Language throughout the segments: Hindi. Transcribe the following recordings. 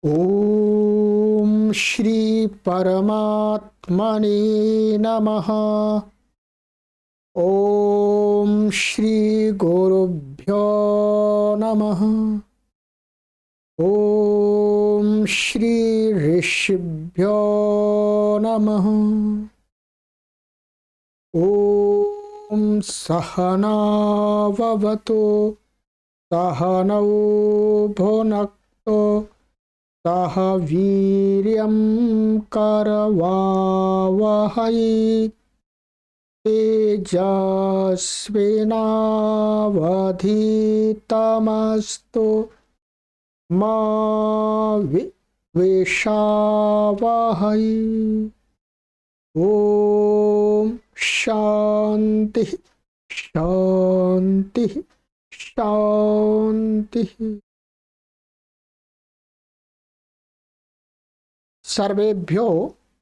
ओम श्री परमात्मने नमः। ओम श्री गुरुभ्यो नमः। ओम श्री ऋषिभ्यो नमः। ओम सहना ववतु सहनौ भुनक्तु सह वीर्यं करवावहै तेजस्विनावधीतमस्तु मा विद्विषावहै। ओम शांति शांति शांति। सर्वेभ्यो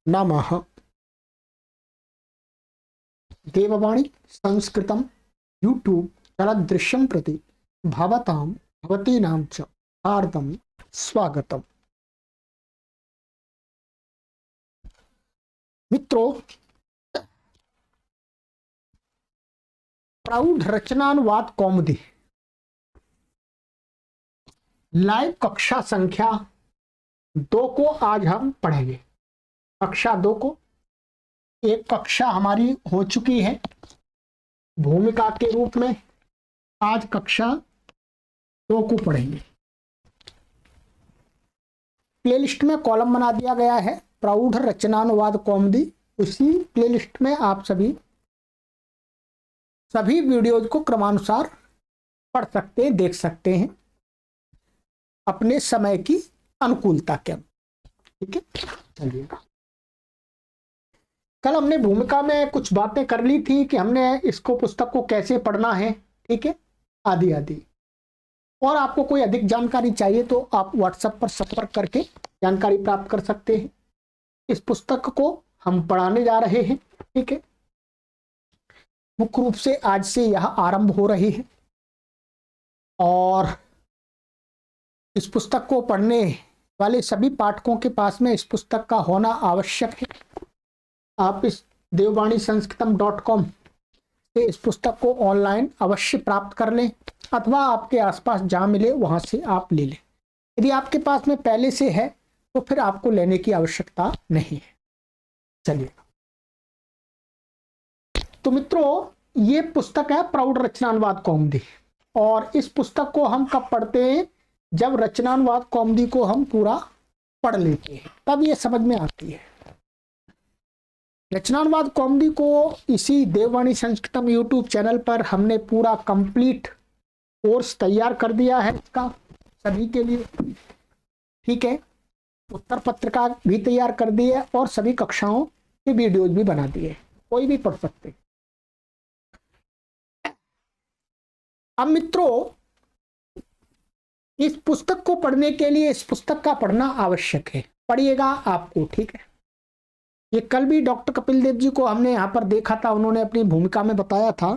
नमः। देववाणी संस्कृतम यूट्यूब चलदृश्यं प्रति भवतां भवतीनां च हार्दं स्वागतम। मित्रों, प्रौढ़ रचनानुवाद कौमुदी लाइव कक्षा संख्या 2 को आज हम पढ़ेंगे। कक्षा 2 को एक कक्षा हमारी हो चुकी है भूमिका के रूप में। आज कक्षा 2 को पढ़ेंगे। प्लेलिस्ट में कॉलम बना दिया गया है प्रौढ़ रचनानुवाद कौमुदी। उसी प्लेलिस्ट में आप सभी वीडियोज को क्रमानुसार पढ़ सकते हैं, देख सकते हैं अपने समय की अनुकूलता के अनुसार। ठीक है, चलिएगा। कल हमने भूमिका में कुछ बातें कर ली थी कि हमने इसको पुस्तक को कैसे पढ़ना है, ठीक है, आदि आदि। और आपको कोई अधिक जानकारी चाहिए तो आप व्हाट्सएप पर संपर्क करके जानकारी प्राप्त कर सकते हैं। इस पुस्तक को हम पढ़ाने जा रहे हैं, ठीक है। मुख्य रूप से आज से यह आरंभ हो रही है और इस पुस्तक को पढ़ने वाले सभी पाठकों के पास में इस पुस्तक का होना आवश्यक है। आप इस देववाणीसंस्कृतम.com से इस पुस्तक को ऑनलाइन अवश्य प्राप्त कर लें अथवा आपके आसपास जहां मिले वहां से आप ले लें। यदि आपके पास में पहले से है तो फिर आपको लेने की आवश्यकता नहीं है। चलिए, तो मित्रों, ये पुस्तक है प्रौढ़ रचनानुवाद कौमुदी। और इस पुस्तक को हम कब पढ़ते हैं? जब रचनानुवाद कौमुदी को हम पूरा पढ़ लेते हैं तब ये समझ में आती है। रचनानुवाद कौमुदी को इसी देववाणी संस्कृतम यूट्यूब चैनल पर हमने पूरा कंप्लीट कोर्स तैयार कर दिया है इसका सभी के लिए, ठीक है। उत्तर पत्रिका भी तैयार कर दी है और सभी कक्षाओं के वीडियोज भी बना दिए, कोई भी पढ़ सकते। अब मित्रों, इस पुस्तक को पढ़ने के लिए इस पुस्तक का पढ़ना आवश्यक है। पढ़िएगा आपको, ठीक है। ये कल भी डॉक्टर कपिल देव जी को हमने यहाँ पर देखा था, उन्होंने अपनी भूमिका में बताया था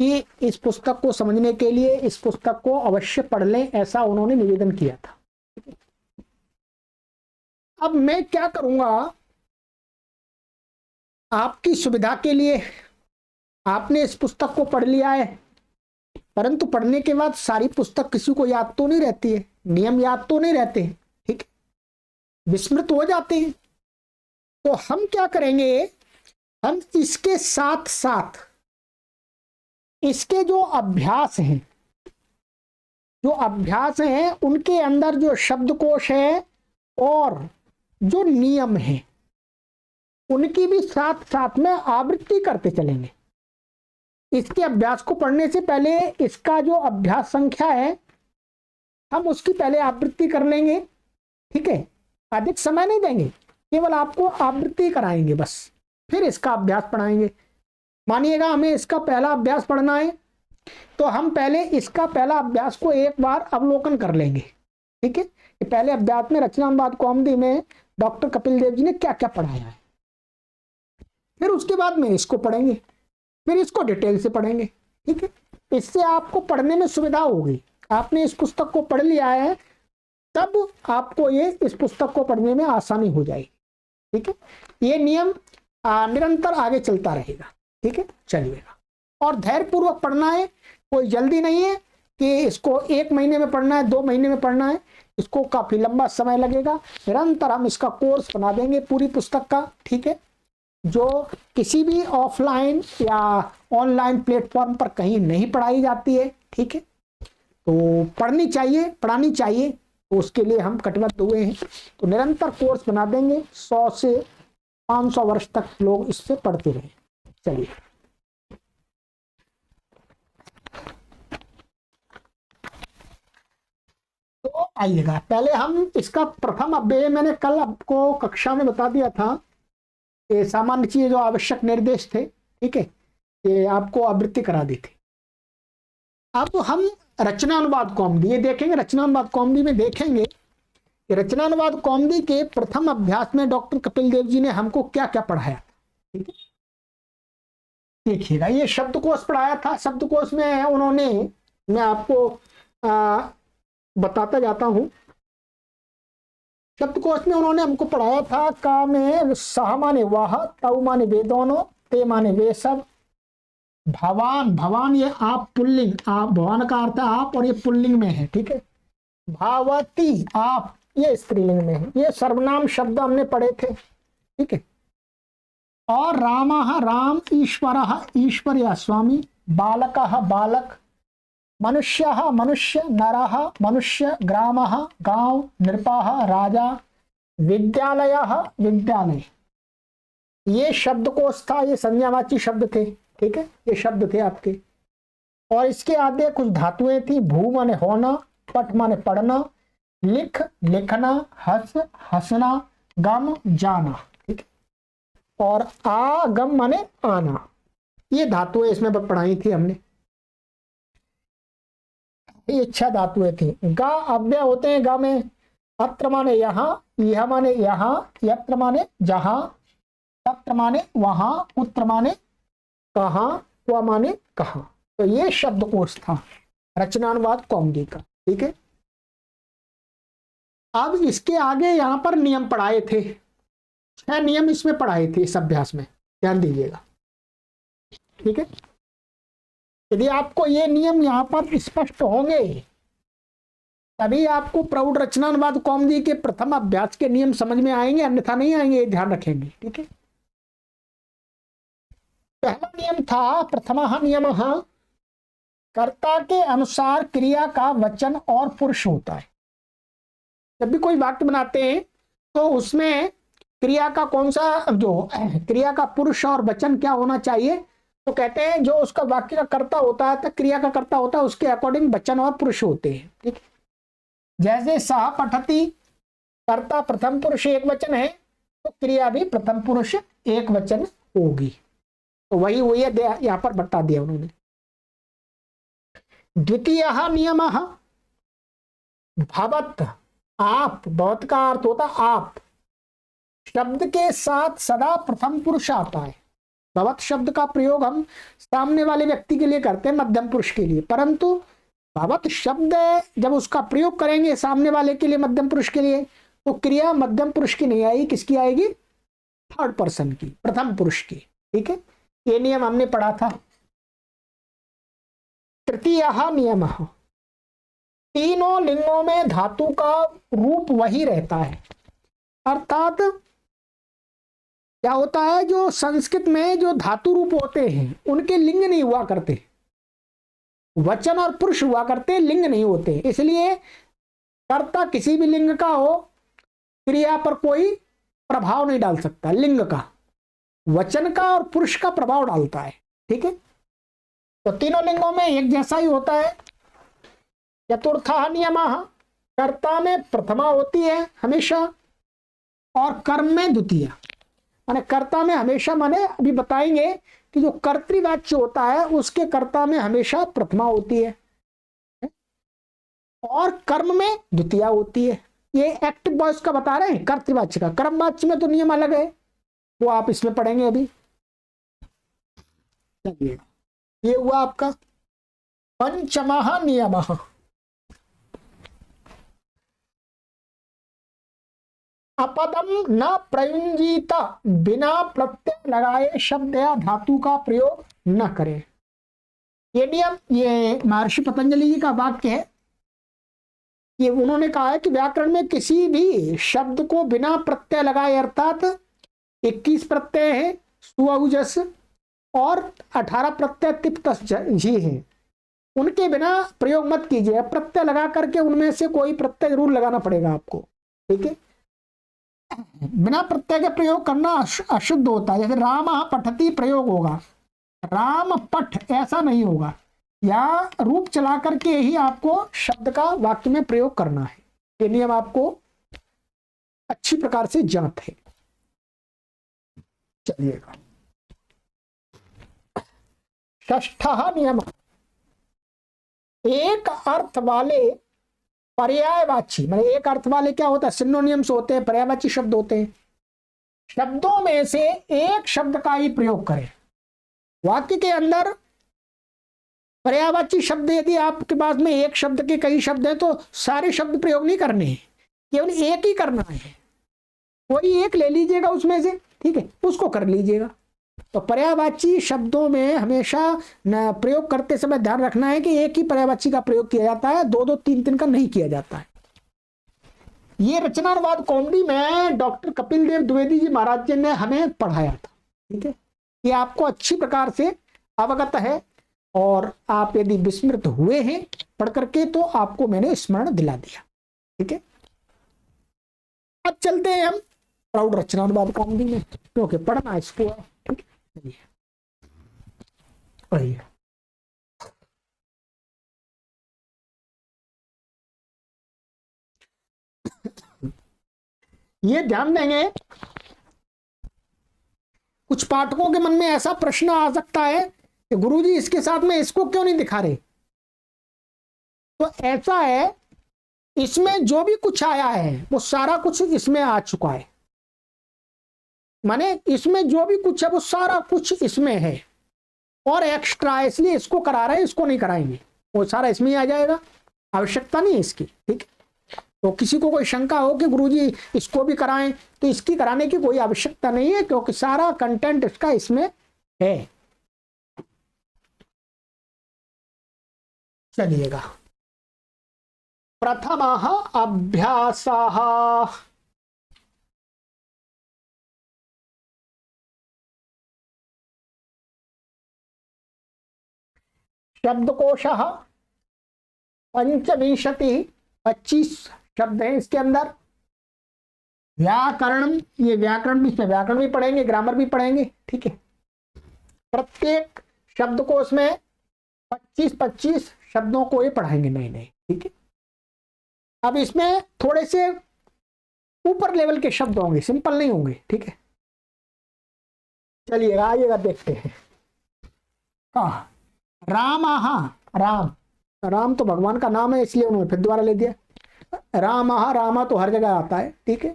कि इस पुस्तक को समझने के लिए इस पुस्तक को अवश्य पढ़ लें, ऐसा उन्होंने निवेदन किया था। अब मैं क्या करूंगा, आपकी सुविधा के लिए आपने इस पुस्तक को पढ़ लिया है, परंतु पढ़ने के बाद सारी पुस्तक किसी को याद तो नहीं रहती है, नियम याद तो नहीं रहते हैं, ठीक है, विस्मृत हो जाते हैं। तो हम क्या करेंगे, हम इसके साथ साथ इसके जो अभ्यास हैं उनके अंदर जो शब्दकोश है और जो नियम है उनकी भी साथ साथ में आवृत्ति करते चलेंगे। इसके अभ्यास को पढ़ने से पहले इसका जो अभ्यास संख्या है हम उसकी पहले आवृत्ति कर लेंगे, ठीक है। अधिक समय नहीं देंगे, केवल आपको आवृत्ति कराएंगे बस, फिर इसका अभ्यास पढ़ाएंगे। मानिएगा हमें इसका पहला अभ्यास पढ़ना है तो हम पहले इसका पहला अभ्यास को एक बार अवलोकन कर लेंगे, ठीक है। कि पहले अभ्यास में रचनानुवाद कौमुदी में डॉक्टर कपिल देव जी ने क्या क्या पढ़ाया है। फिर उसके बाद में इसको पढ़ेंगे, फिर इसको डिटेल से पढ़ेंगे, ठीक है। इससे आपको पढ़ने में सुविधा होगी। आपने इस पुस्तक को पढ़ लिया है तब आपको ये इस पुस्तक को पढ़ने में आसानी हो जाएगी। ठीक है, ये नियम निरंतर आगे चलता रहेगा। ठीक है, चलिएगा। और धैर्य पूर्वक पढ़ना है, कोई जल्दी नहीं है कि इसको 1 महीने में पढ़ना है, 2 महीने में पढ़ना है, इसको काफी लंबा समय लगेगा। निरंतर हम इसका कोर्स बना देंगे पूरी पुस्तक का। ठीक है, जो किसी भी ऑफलाइन या ऑनलाइन प्लेटफॉर्म पर कहीं नहीं पढ़ाई जाती है। ठीक है, तो पढ़नी चाहिए, पढ़ानी चाहिए, तो उसके लिए हम कटिबद्ध हुए हैं। तो निरंतर कोर्स बना देंगे, 100 से 500 वर्ष तक लोग इससे पढ़ते रहे। चलिए, तो आइएगा, पहले हम इसका प्रथम अव्यय, मैंने कल आपको कक्षा में बता दिया था, ये सामान्य चीजें जो आवश्यक निर्देश थे। ठीक है, ये आपको आवृत्ति करा दी थी। अब हम रचनानुवाद कौमुदी ये देखेंगे। रचनानुवाद कौमुदी में देखेंगे कि रचनानुवाद कौमुदी के प्रथम अभ्यास में डॉक्टर कपिल देव जी ने हमको क्या क्या पढ़ाया। ठीक है, देखिएगा, ये शब्दकोश पढ़ाया था। शब्दकोश में उन्होंने, मैं आपको बताता जाता हूं, शब्दकोश में उन्होंने हमको पढ़ाया था, का में सह माने वाह, तव माने वे दोनों, ते माने वे सब, भवान, भवान ये आप पुल्लिंग, आप भवान का अर्थ है आप, और ये पुल्लिंग में है। ठीक है, भावती आप ये स्त्रीलिंग में है। ये सर्वनाम शब्द हमने पढ़े थे। ठीक है, और रामः राम, ईश्वरः ईश्वर या स्वामी, बालकः बालक, मनुष्यः मनुष्य, नरः मनुष्य, ग्रामः गांव, नृपः राजा, विद्यालयः विद्यालय। ये शब्दकोश था, ये संज्ञावाची शब्द थे। ठीक है, ये शब्द थे आपके। और इसके आगे कुछ धातुएं थी, भू माने होना, पठ माने पढ़ना, लिख लिखना, हंस हंसना, गम जाना। ठीक है, और आगम माने आना। ये धातुएं इसमें पढ़ाई थी हमने, ये इच्छा धातुएं थी। गा अव्यय होते हैं, गा में अत्र माने यहाँ, यह माने यहाँ, यत्र माने जहां, तत्र माने वहां, उत्र माने कहां, व माने कहां। तो ये शब्दकोश था रचनानुवाद कौमुदी का। ठीक है, अब इसके आगे यहां पर नियम पढ़ाए थे, 6 नियम इसमें पढ़ाए थे इस अभ्यास में, ध्यान दीजिएगा। ठीक है, यदि आपको ये नियम यहां पर स्पष्ट होंगे तभी आपको प्रौढ़ रचनानुवाद कौमुदी के प्रथम अभ्यास के नियम समझ में आएंगे, अन्यथा नहीं आएंगे, ये ध्यान रखेंगे। ठीक है, पहला नियम था, प्रथमः नियमः, कर्ता के अनुसार क्रिया का वचन और पुरुष होता है। जब भी कोई वाक्य बनाते हैं तो उसमें क्रिया का कौन सा, जो क्रिया का पुरुष और वचन क्या होना चाहिए, तो कहते हैं जो उसका वाक्य का कर्ता होता है, तो क्रिया का कर्ता होता है, उसके अकॉर्डिंग वचन और पुरुष होते हैं। ठीक, जैसे सह पठती, कर्ता प्रथम पुरुष एक वचन है, तो क्रिया भी प्रथम पुरुष एक वचन होगी। तो वही यहाँ पर बता दिया उन्होंने। द्वितीय नियमः, भवत, आप, भवत का अर्थ होता आप, शब्द के साथ सदा प्रथम पुरुष आता है। भवत शब्द का प्रयोग हम सामने वाले व्यक्ति के लिए करते हैं, मध्यम पुरुष के लिए, परंतु भवत शब्द जब उसका प्रयोग करेंगे सामने वाले के लिए, मध्यम पुरुष के लिए, तो क्रिया मध्यम पुरुष की नहीं आएगी, किसकी आएगी, थर्ड पर्सन की, प्रथम पुरुष की। ठीक है, ये नियम हमने पढ़ा था। तृतीय नियम, तीनों लिंगों में धातु का रूप वही रहता है। अर्थात क्या होता है, जो संस्कृत में जो धातु रूप होते हैं उनके लिंग नहीं हुआ करते, वचन और पुरुष हुआ करते, लिंग नहीं होते। इसलिए कर्ता किसी भी लिंग का हो, क्रिया पर कोई प्रभाव नहीं डाल सकता। लिंग का, वचन का और पुरुष का प्रभाव डालता है। ठीक है, तो तीनों लिंगों में एक जैसा ही होता है। चतुर्था नियमः, कर्ता में प्रथमा होती है हमेशा, और कर्म में द्वितीय। माने कर्ता में हमेशा, माने अभी बताएंगे कि जो कर्तृवाच्य होता है उसके कर्ता में हमेशा प्रथमा होती है, और कर्म में द्वितीय होती है। ये एक्टिव वॉइस का बता रहे हैं, कर्तृवाच्य का। कर्मवाच्य में तो नियम अलग है, वो आप इसमें पढ़ेंगे अभी। चलिए, ये हुआ आपका पंचमः नियमः। अपदम न प्रयुंजीत, बिना प्रत्यय लगाए शब्द या धातु का प्रयोग न करें। ये नियम, ये महर्षि पतंजलि जी का वाक्य है। ये उन्होंने कहा है कि व्याकरण में किसी भी शब्द को बिना प्रत्यय लगाए, अर्थात 21 प्रत्यय है सुअजस और 18 प्रत्यय तिप जी है, उनके बिना प्रयोग मत कीजिए। प्रत्यय लगा करके उनमें से कोई प्रत्यय जरूर लगाना पड़ेगा आपको, ठीक है। बिना प्रत्यय के प्रयोग करना अशुद्ध होता है। जैसे राम पठती प्रयोग होगा, राम पठ ऐसा नहीं होगा। या रूप चला करके ही आपको शब्द का वाक्य में प्रयोग करना है। ये नियम आपको अच्छी प्रकार से ज्ञात है। चलिएगा, षष्ठः नियम, एक अर्थ वाले पर्यायवाची, मतलब एक अर्थ वाले क्या होता है, सिनोनिम्स होते हैं, पर्यायवाची शब्द होते हैं। शब्दों में से एक शब्द का ही प्रयोग करें। वाक्य के अंदर पर्यायवाची शब्द यदि आपके पास में एक शब्द के कई शब्द हैं तो सारे शब्द प्रयोग नहीं करने हैं, केवल एक ही करना है। कोई एक ले लीजिएगा उसमें से, ठीक है, उसको कर लीजिएगा। तो पर्यायवाची शब्दों में हमेशा प्रयोग करते समय ध्यान रखना है कि एक ही पर्यायवाची का प्रयोग किया जाता है, दो दो तीन तीन का नहीं किया जाता है। ये रचनानुवाद कौमुदी में डॉक्टर कपिल देव द्विवेदी जी महाराज जी ने हमें पढ़ाया था, ठीक है। ये आपको अच्छी प्रकार से अवगत है, और आप यदि विस्मृत हुए हैं पढ़ करके तो आपको मैंने स्मरण दिला दिया, ठीक है। अब चलते हैं हम प्रौढ़ रचनानुवाद कौमुदी में, क्योंकि पढ़ना इसको है, ठीक है। चलिए पढ़िए। ये ध्यान देंगे, कुछ पाठकों के मन में ऐसा प्रश्न आ सकता है कि गुरुजी इसके साथ में इसको क्यों नहीं दिखा रहे। तो ऐसा है, इसमें जो भी कुछ आया है वो सारा कुछ इसमें आ चुका है। माने इसमें जो भी कुछ है वो सारा कुछ इसमें है, और एक्स्ट्रा इसलिए इसको करा रहे हैं, इसको नहीं कराएंगे, वो सारा इसमें ही आ जाएगा, आवश्यकता नहीं है इसकी, ठीक है। तो किसी को कोई शंका हो कि गुरुजी इसको भी कराएं, तो इसकी कराने की कोई आवश्यकता नहीं है, क्योंकि सारा कंटेंट इसका इसमें है। चलिएगा, प्रथमः अभ्यासः, शब्दकोशः पंचविंशति, 25 शब्द हैं इसके अंदर। व्याकरण, ये व्याकरण भी, इसमें व्याकरण भी पढ़ेंगे, ग्रामर भी पढ़ेंगे, ठीक है। प्रत्येक शब्दकोश में 25-25 शब्दों को ये पढ़ाएंगे नए नए, ठीक है। अब इसमें थोड़े से ऊपर लेवल के शब्द होंगे, सिंपल नहीं होंगे, ठीक है। चलिए आइएगा, देखते हैं। हाँ, राम, राम, राम तो भगवान का नाम है, इसलिए उन्होंने फिर दोबारा ले दिया। रामा तो हर जगह आता है, ठीक है।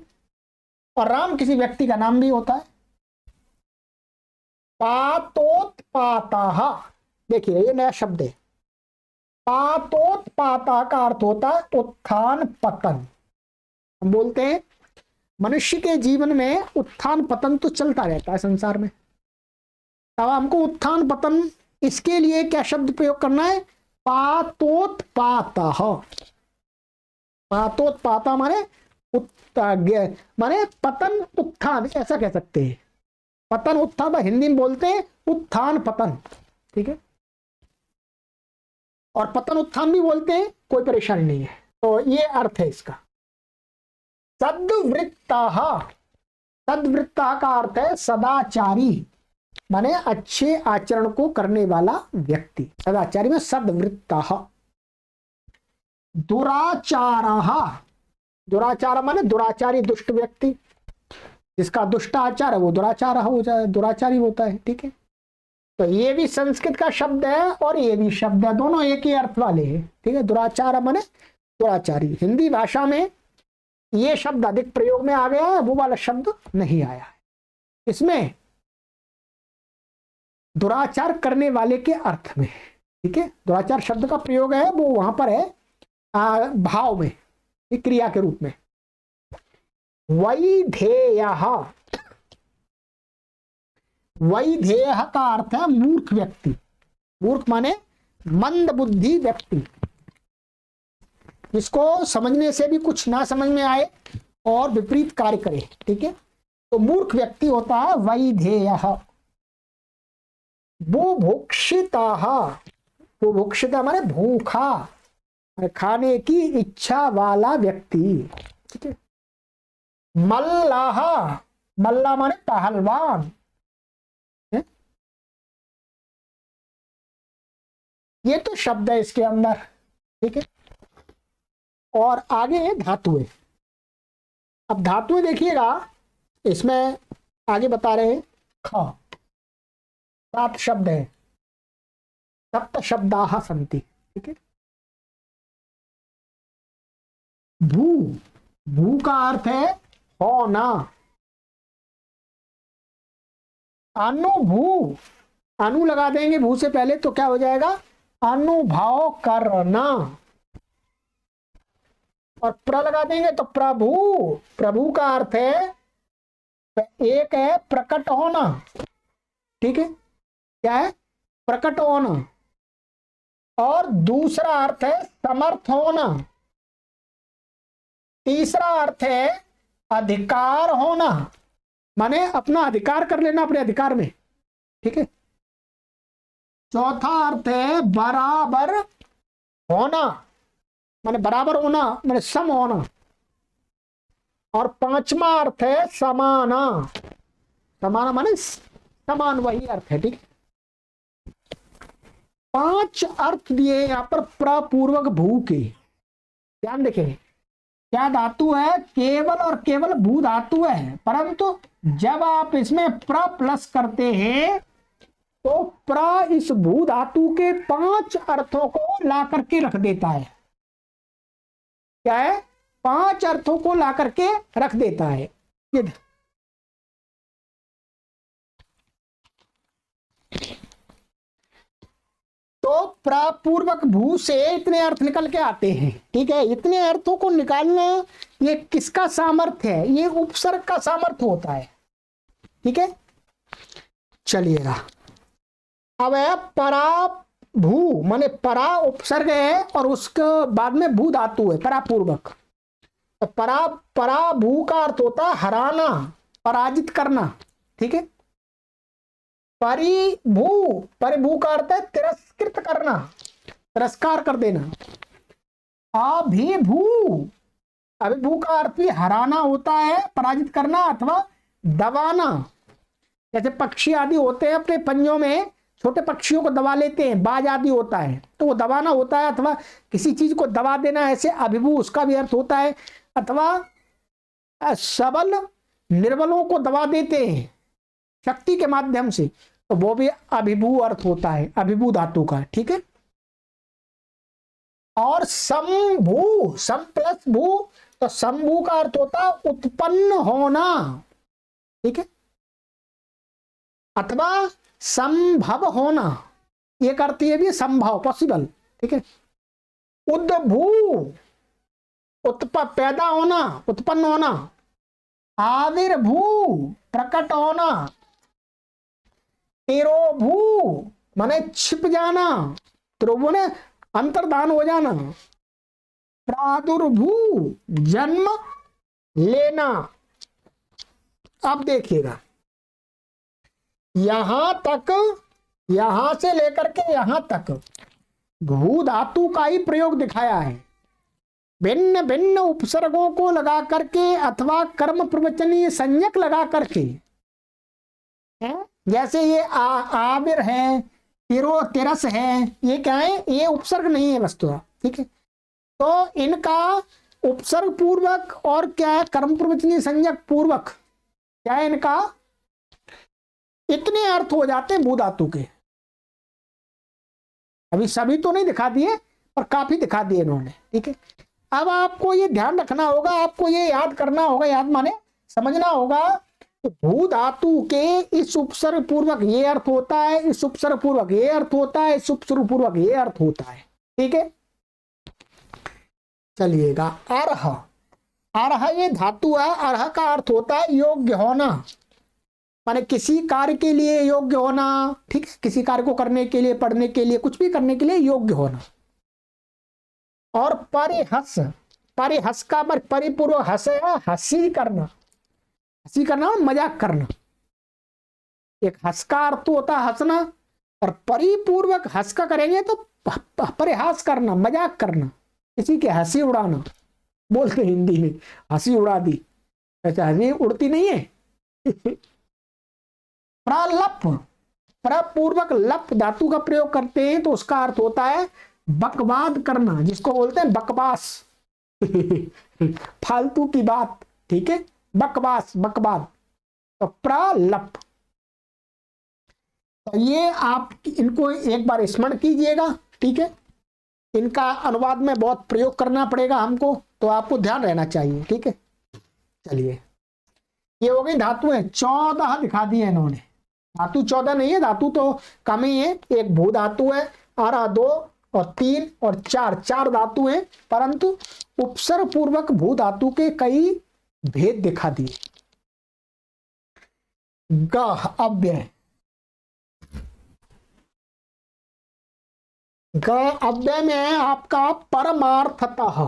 और राम किसी व्यक्ति का नाम भी होता है। पातोत्पाता, देखिए ये नया शब्द है। पातोत्पाता का अर्थ होता है उत्थान पतन। हम बोलते हैं मनुष्य के जीवन में उत्थान पतन तो चलता रहता है संसार में। अब हमको उत्थान पतन, इसके लिए क्या शब्द प्रयोग करना है, पातोत्पाता। पातोत्पाता माने माने पतन उत्थान, ऐसा कह सकते हैं। पतन उत्थान हिंदी में बोलते हैं उत्थान पतन, ठीक है। और पतन उत्थान भी बोलते हैं, कोई परेशानी नहीं है। तो ये अर्थ है इसका। सद्वृत्ता, सद्वृत्ता का अर्थ है सदाचारी, माने अच्छे आचरण को करने वाला व्यक्ति, सदाचारी में सद्वृत्ता। दुराचार, दुराचार माने दुराचारी, दुष्ट व्यक्ति, जिसका दुष्ट आचार है वो दुराचार हो जाए, दुराचारी होता है, ठीक है। तो ये भी संस्कृत का शब्द है और ये भी शब्द है, दोनों एक ही अर्थ वाले हैं, ठीक है। दुराचार माने दुराचारी। हिंदी भाषा में ये शब्द अधिक प्रयोग में आ गया है, वो वाला शब्द नहीं आया है। इसमें दुराचार करने वाले के अर्थ में, ठीक है। दुराचार शब्द का प्रयोग है वो वहां पर है भाव में, क्रिया के रूप में। वैधेयः, वैधेयः का अर्थ है मूर्ख व्यक्ति। मूर्ख माने मंद बुद्धि व्यक्ति, जिसको समझने से भी कुछ ना समझ में आए और विपरीत कार्य करे। ठीक है, तो मूर्ख व्यक्ति होता है वैधेयः। बुभुक्षितः, बुभुक्षिता माने भूखा, खाने की इच्छा वाला व्यक्ति। ठीक है। मल्लाह, मल्ला माने पहलवान। ये तो शब्द है इसके अंदर। ठीक है, और आगे धातुएं। अब धातुएं देखिएगा, इसमें आगे बता रहे हैं ख, 7 शब्द है, सप्त शब्दाः सन्ति। ठीक है, भू, भू का अर्थ है होना। अनुभू, अनु लगा देंगे भू से पहले तो क्या हो जाएगा, अनुभव करना। और प्र लगा देंगे तो प्रभु, प्रभु का अर्थ है, एक है प्रकट होना। ठीक है, क्या है, प्रकट होना। और दूसरा अर्थ है समर्थ होना। तीसरा अर्थ है अधिकार होना, माने अपना अधिकार कर लेना अपने अधिकार में। ठीक है, चौथा अर्थ है बराबर होना, माने बराबर होना, माने सम होना। और पांचवा अर्थ है समाना, समाना माने समान, वही अर्थ है। ठीक, 5 अर्थ दिए यहां पर प्रपूर्वक भू के। ध्यान देखें, क्या धातु है, केवल और केवल भू धातु है, परंतु जब आप इसमें प्र प्लस करते हैं तो प्र इस भू धातु के 5 अर्थों को ला करके रख देता है। क्या है, 5 अर्थों को ला करके रख देता है। ये तो प्रपूर्वक भू से इतने अर्थ निकल के आते हैं। ठीक है, इतने अर्थों को निकालना ये किसका सामर्थ्य है, ये उपसर्ग का सामर्थ्य होता है। ठीक है, चलिएगा अब है परा भू, माने परा उपसर्ग है और उसके बाद में भू धातु है परापूर्वक। तो परा भू का अर्थ होता है हराना, पराजित करना। ठीक है, परिभू, परिभू का अर्थ है तिरस्कृत करना, तिरस्कार कर देना। अभिभू, अभिभू का अर्थ भी हराना होता है, पराजित करना अथवा दबाना। जैसे पक्षी आदि होते हैं अपने पंजों में, छोटे पक्षियों को दबा लेते हैं, बाज आदि होता है, तो वो दबाना होता है, अथवा किसी चीज को दबा देना, ऐसे अभिभू उसका भी अर्थ होता है। अथवा सबल निर्बलों को दबा देते हैं शक्ति के माध्यम से, तो वो भी अभिभू अर्थ होता है, अभिभू धातु का। ठीक है, और संभू, सम प्लस भू, तो संभू का अर्थ होता है उत्पन्न होना। ठीक है, अथवा संभव होना, एक अर्थ ये भी संभव, पॉसिबल। ठीक है, उद्भू, पैदा होना, उत्पन्न होना। आविर्भू, प्रकट होना। तिरोभू माने छिप जाना, तिरोभू ने अंतर्धान हो जाना। प्रादुर्भू, जन्म लेना। अब देखिएगा, यहां तक, यहां से लेकर के यहां तक भू धातु का ही प्रयोग दिखाया है। भिन्न भिन्न उपसर्गों को लगा करके अथवा कर्म प्रवचनीय संज्ञक लगा करके, जैसे ये आविर है, तिरो, तिरस है, ये क्या है, ये उपसर्ग नहीं है वस्तुतः। ठीक है, तो इनका उपसर्ग पूर्वक और क्या है, कर्म प्रवचनीय संज्ञक पूर्वक, क्या है इनका, इतने अर्थ हो जाते हैं भू धातु के। अभी सभी तो नहीं दिखा दिए, पर काफी दिखा दिए इन्होंने। ठीक है, अब आपको ये ध्यान रखना होगा, आपको ये याद करना होगा, याद माने समझना होगा कि भू धातु के इस उपसर्ग पूर्वक ये अर्थ होता है, इस उपसर्ग पूर्वक ये अर्थ होता है, इस उपसर्ग पूर्वक ये अर्थ होता है। ठीक है, चलिएगा। अर्ह, अर्ह ये धातु है, अर्ह का अर्थ होता है योग्य होना, माने किसी कार्य के लिए योग्य होना, ठीक, किसी कार्य को करने के लिए, पढ़ने के लिए, कुछ भी करने के लिए योग्य होना। और परिहस, परिहस का परिपूर्व हस है हंसी करना, हंसी करना और मजाक करना। एक हंस का अर्थ होता है हंसना, और परिपूर्वक हंस का करेंगे तो परिहास करना, मजाक करना, किसी की हंसी उड़ाना, बोलते हिंदी में हंसी उड़ा दी, ऐसा हंसी उड़ती नहीं है। प्रलप, प्रपूर्वक लप धातु का प्रयोग करते हैं तो उसका अर्थ होता है बकवाद करना, जिसको बोलते हैं बकवास। फालतू की बात, ठीक है, बकवास, बकवाद। तो प्रलप, तो ये आप इनको एक बार स्मरण कीजिएगा, ठीक है। इनका अनुवाद में बहुत प्रयोग करना पड़ेगा हमको, तो आपको ध्यान रहना चाहिए, ठीक है। चलिए, ये हो गई धातु है 14 दिखा दिए इन्होंने। धातु 14 नहीं है, धातु तो कम ही है। एक भू धातु है, आरा 2 और 3 और 4, 4 धातु हैं, परंतु उपसर्ग पूर्वक भू धातु के कई भेद दिखा दिए। ग अव्यय, ग अव्यय में है आपका परमार्थतः,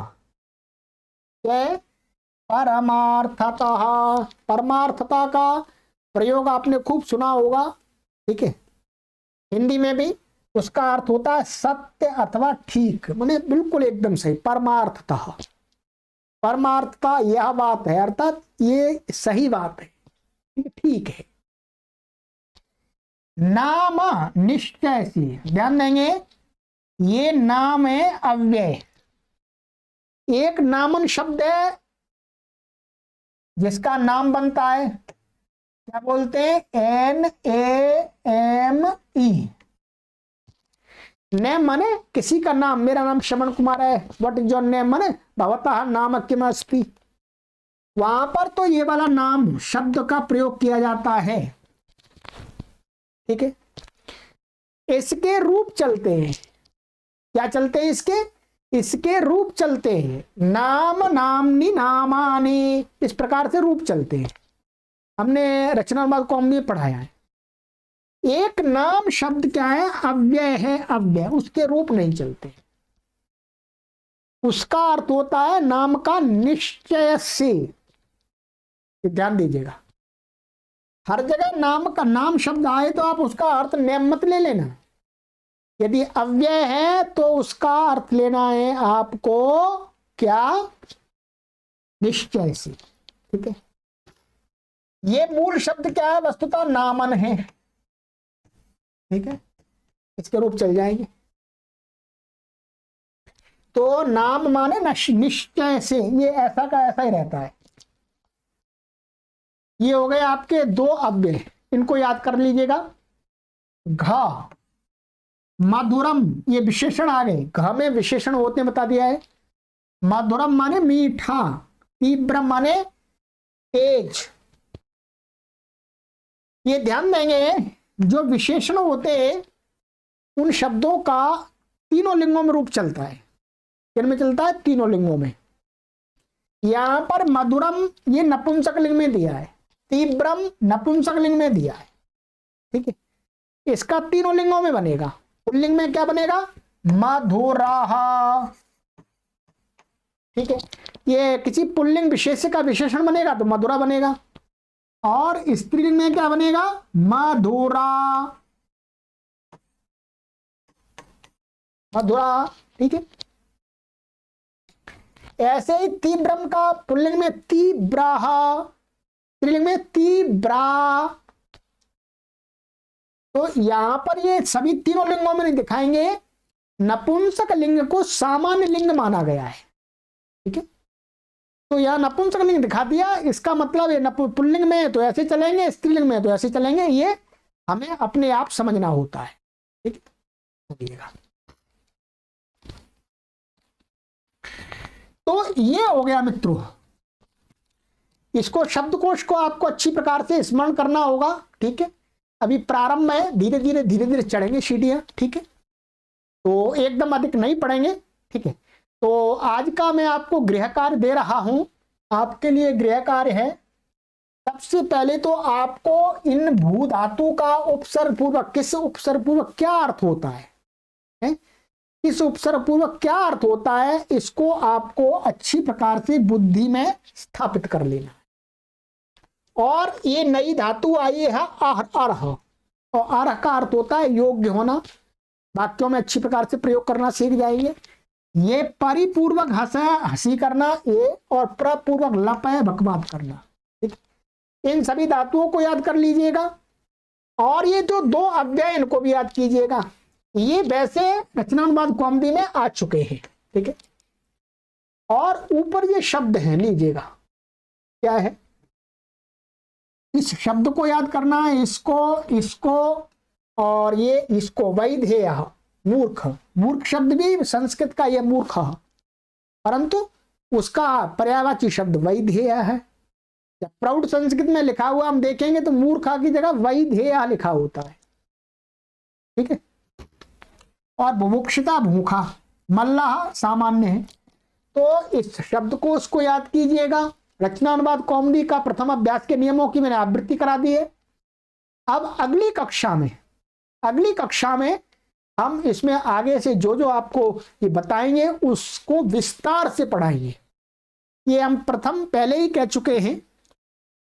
परमार्थतः, परमार्थता का प्रयोग आपने खूब सुना होगा, ठीक है। हिंदी में भी उसका अर्थ होता है सत्य अथवा ठीक, माने बिल्कुल एकदम सही, परमार्थतः। परमार्थता यह बात है, अर्थात ये सही बात है, ठीक है। नाम निश्चय से, ध्यान देंगे, ये नाम है अव्यय। एक नामन शब्द है जिसका नाम बनता है, क्या बोलते हैं, NAME। नेम माने किसी का नाम, मेरा नाम श्रवण कुमार है, व्हाट इज योर नेम, माने भवतः नाम किमस्ति। वहां पर तो ये वाला नाम शब्द का प्रयोग किया जाता है, ठीक है। इसके रूप चलते हैं, क्या चलते हैं इसके, इसके रूप चलते हैं, नाम नामनी नामानी, इस प्रकार से रूप चलते हैं। हमने रचनात्मक कॉम में पढ़ाया है। एक नाम शब्द क्या है, अव्यय है, अव्यय, उसके रूप नहीं चलते। उसका अर्थ होता है नाम का निश्चय से, ध्यान दीजिएगा। हर जगह नाम का, नाम शब्द आए तो आप उसका अर्थ नेम मत ले लेना। यदि अव्यय है तो उसका अर्थ लेना है आपको क्या, निश्चय से, ठीक है। ये मूल शब्द क्या है, वस्तुतः नामन है, ठीक है। इसके रूप चल जाएंगे। तो नाम माने निश्चय से, ये ऐसा का ऐसा ही रहता है। ये हो गए आपके 2 अव्यय, इनको याद कर लीजिएगा। घ मधुरम, ये विशेषण आ गए, घ में विशेषण होते बता दिया है। मधुरम माने मीठा, तीव्रम माने तेज। ये ध्यान देंगे, जो विशेषण होते हैं उन शब्दों का तीनों लिंगों में रूप चलता है। किनमें चलता है, तीनों लिंगों में। यहां पर मधुरम ये नपुंसक लिंग में दिया है, तीव्रम नपुंसक लिंग में दिया है, ठीक है। इसका तीनों लिंगों में बनेगा। पुल्लिंग में क्या बनेगा, मधुराः, ठीक है। ये किसी पुल्लिंग विशेष्य का विशेषण बनेगा तो मधुरा बनेगा, और स्त्रीलिंग में क्या बनेगा, मधुरा, मधुरा, ठीक है। ऐसे ही तीव्रम का पुल्लिंग में तीव्राः, स्त्रीलिंग में तीव्रा। तो यहां पर ये सभी तीनों लिंगों में नहीं दिखाएंगे, नपुंसक लिंग को सामान्य लिंग माना गया है, ठीक है। तो यहां नपुंसक लिंग दिखा दिया, इसका मतलब ये पुल्लिंग में तो ऐसे चलेंगे, स्त्रीलिंग में तो ऐसे चलेंगे, ये हमें अपने आप समझना होता है, ठीक है। चलिएगा, तो ये हो गया मित्रों। इसको शब्दकोश को आपको अच्छी प्रकार से स्मरण करना होगा, ठीक है। अभी प्रारंभ में धीरे धीरे चढ़ेंगे सीढ़ियां, ठीक है। तो एकदम अधिक नहीं पढ़ेंगे, ठीक है। तो आज का मैं आपको गृह कार्य दे रहा हूं, आपके लिए गृह कार्य है। सबसे पहले तो आपको इन भू धातु का उपसर्ग पूर्वक, किस उपसर्ग पूर्वक क्या अर्थ होता है, इस उपसर्ग पूर्वक क्या अर्थ होता है, इसको आपको अच्छी प्रकार से बुद्धि में स्थापित कर लेना। और ये नई धातु आई है अर्ह, और अर्ह का अर्थ होता है योग्य होना। वाक्यों में अच्छी प्रकार से प्रयोग करना सीख जाएंगे। ये परिपूर्वक हंसी करना, ये और प्रपूर्वक लप है बकवाद करना। ठीक, इन सभी धातुओं को याद कर लीजिएगा। और ये जो दो अव्यय इनको भी याद कीजिएगा। ये वैसे रचनानुवाद कौमुदी में आ चुके हैं। ठीक है, और ऊपर ये शब्द हैं, लीजिएगा क्या है, इस शब्द को याद करना है, इसको और ये इसको। वैधेय मूर्ख, मूर्ख शब्द भी संस्कृत का ये मूर्ख है, परंतु उसका पर्यायवाची शब्द वैधेय है। जब प्रौढ़ संस्कृत में लिखा हुआ हम देखेंगे तो मूर्खा की जगह वैधेय लिखा होता है। ठीक है, और बुभुक्षिता भूखा, मल्लाह सामान्य है। तो इस शब्द को उसको याद कीजिएगा। रचनानुवाद कौमुदी का प्रथम अभ्यास के नियमों की मैंने आवृत्ति करा दी है। अब अगली कक्षा में हम इसमें आगे से जो जो आपको ये बताएंगे उसको विस्तार से पढ़ाएंगे। ये हम प्रथम पहले ही कह चुके हैं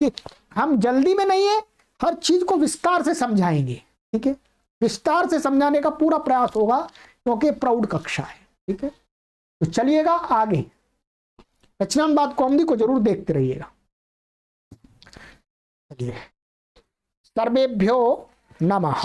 कि हम जल्दी में नहीं है, हर चीज को विस्तार से समझाएंगे। ठीक है, विस्तार से समझाने का पूरा प्रयास होगा क्योंकि प्रौढ़ कक्षा है। ठीक है, तो चलिएगा आगे, रचनानुवाद कौमुदी को जरूर देखते रहिएगा। चलिए, सर्वेभ्यो नमः।